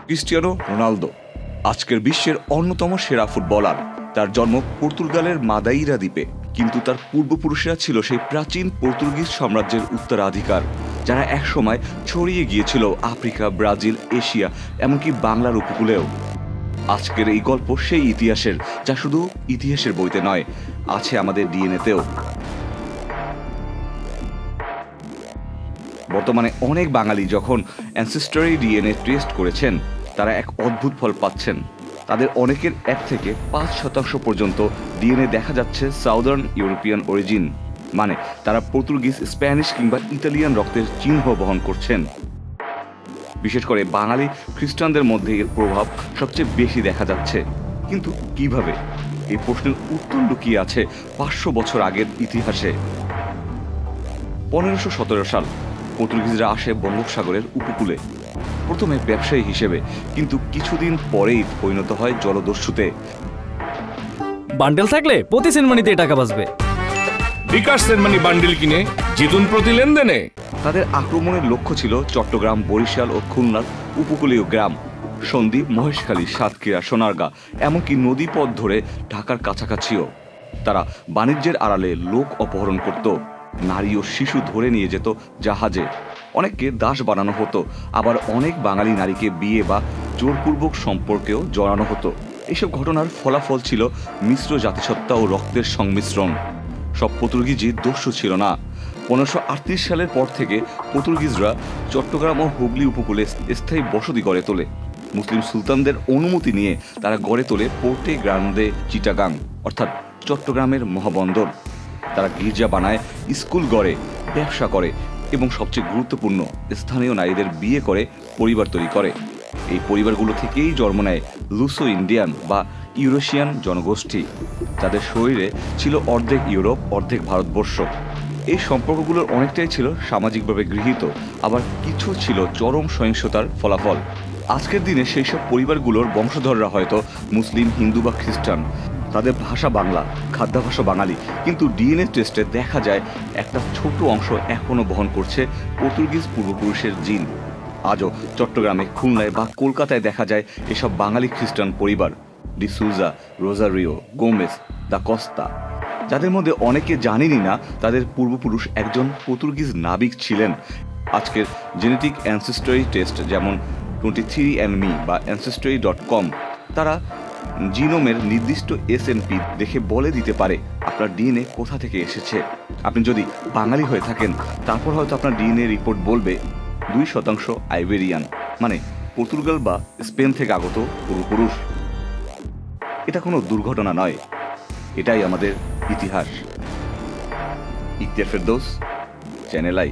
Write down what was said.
Cristiano Ronaldo আজকের বিশ্বের অন্যতম সেরা ফুটবলার। তার জন্ম পর্তুগালের মাদাইরা দ্বীপে, কিন্তু তার পূর্বপুরুষেরা ছিল সেই প্রাচীন পর্তুগিজ সাম্রাজ্যের উত্তরাধিকার, যারা একসময় ছড়িয়ে গিয়েছিল আফ্রিকা, ব্রাজিল, এশিয়া, এমনকি বাংলার উপকূলেও। আজকের এই গল্প সেই ইতিহাসের, যা শুধু ইতিহাসের বইতে নয়, আছে আমাদের ডিএনএতেও। বর্তমানে অনেক বাঙালি যখন অ্যানসেস্টরি ডিএনএ টেস্ট করেছেন, তারা এক অদ্ভুত ফল পাচ্ছেন। তাদের অনেকের 1 থেকে 5% পর্যন্ত ডিএনএ দেখা যাচ্ছে সাউদার্ন ইউরোপিয়ান অরিজিন, মানে তারা পর্তুগিজ, স্প্যানিশ কিংবা ইতালিয়ান রক্তের চিহ্ন বহন করছেন। বিশেষ করে বাঙালি খ্রিস্টানদের মধ্যে এর প্রভাব সবচেয়ে বেশি দেখা যাচ্ছে। কিন্তু কিভাবে? এই প্রশ্নের উত্তর লুকিয়ে আছে 500 বছর আগের ইতিহাসে। 1517 সাল পর্তুগিজরা আসে বঙ্গোপসাগরের উপকূলে, প্রথমে ব্যবসায়ী হিসেবে, কিন্তু কিছুদিন পরেই পরিণত হয় জলদস্যুতে। বান্ডেল থাকলে প্রতি সেনমানিতে টাকা বাঁচবে। বিকাশ সেনমানি বান্ডেল কিনে জিতুন প্রতি লেনদেনে। তাদের আক্রমণের লক্ষ্য ছিল চট্টগ্রাম, বরিশাল ও খুলনার উপকূলীয় গ্রাম, সন্দ্বীপ, মহেশখালী, সাতক্ষীরা, সোনারগাঁ, এমনকি নদীপথ ধরে ঢাকার কাছাকাছিও। তারা বাণিজ্যের আড়ালে লোক অপহরণ করত, নারী ও শিশু ধরে নিয়ে যেত জাহাজে, অনেককে দাস বানানো হতো, আবার অনেক বাঙালি নারীকে বিয়ে বা জোরপূর্বক সম্পর্কেও জড়ানো হতো। এইসব ঘটনার ফলাফল ছিল মিশ্র জাতিসত্তা ও রক্তের সংমিশ্রণ। সব পর্তুগিজই দস্যু ছিল না। 1538 সালের পর থেকে পর্তুগিজরা চট্টগ্রাম ও হুগলি উপকূলে স্থায়ী বসতি গড়ে তোলে। মুসলিম সুলতানদের অনুমতি নিয়ে তারা গড়ে তোলে পোর্টে গ্রান্দে চিটাগাং, অর্থাৎ চট্টগ্রামের মহাবন্দর। তারা গির্জা বানায়, স্কুল গড়ে, ব্যবসা করে এবং সবচেয়ে গুরুত্বপূর্ণ, স্থানীয় নারীদের বিয়ে করে পরিবার তৈরি করে। এই পরিবারগুলো থেকেই জন্ম নেয় লুসো ইন্ডিয়ান বা ইউরেশিয়ান জনগোষ্ঠী, যাদের শরীরে ছিল অর্ধেক ইউরোপ, অর্ধেক ভারতবর্ষ। এই সম্পর্কগুলোর অনেকটাই ছিল সামাজিকভাবে গৃহীত, আবার কিছু ছিল চরম সহিংসতার ফলাফল। আজকের দিনে সেই সব পরিবারগুলোর বংশধররা হয়তো মুসলিম, হিন্দু বা খ্রিস্টান। তাদের ভাষা বাংলা, খাদ্যাভ্যাস বাঙালি, কিন্তু ডিএনএ টেস্টে দেখা যায় একটা ছোট অংশ এখনও বহন করছে পর্তুগিজ পূর্বপুরুষের জিন। আজও চট্টগ্রামে, খুলনায় বা কলকাতায় দেখা যায় এসব বাঙালি খ্রিস্টান পরিবার, ডিসুজা, রোজারিও, গোমেস, দা কস্তা, যাদের মধ্যে অনেকে জানেনই না তাদের পূর্বপুরুষ একজন পর্তুগিজ নাবিক ছিলেন। আজকের জেনেটিক অ্যানসেস্টরি টেস্ট, যেমন 23andMe বা ancestry.com, তারা জিনোমের নির্দিষ্ট SNP দেখে বলে দিতে পারে আপনার ডিএনএ কোথা থেকে এসেছে। আপনি যদি বাঙালি হয়ে থাকেন, তারপর হয়তো আপনার ডিএনএ রিপোর্ট বলবে 2% আইবেরিয়ান, মানে পর্তুগাল বা স্পেন থেকে আগত পূর্বপুরুষ। এটা কোনো দুর্ঘটনা নয়, এটাই আমাদের ইতিহাস। Ikhtiyar Ferdous, channel I.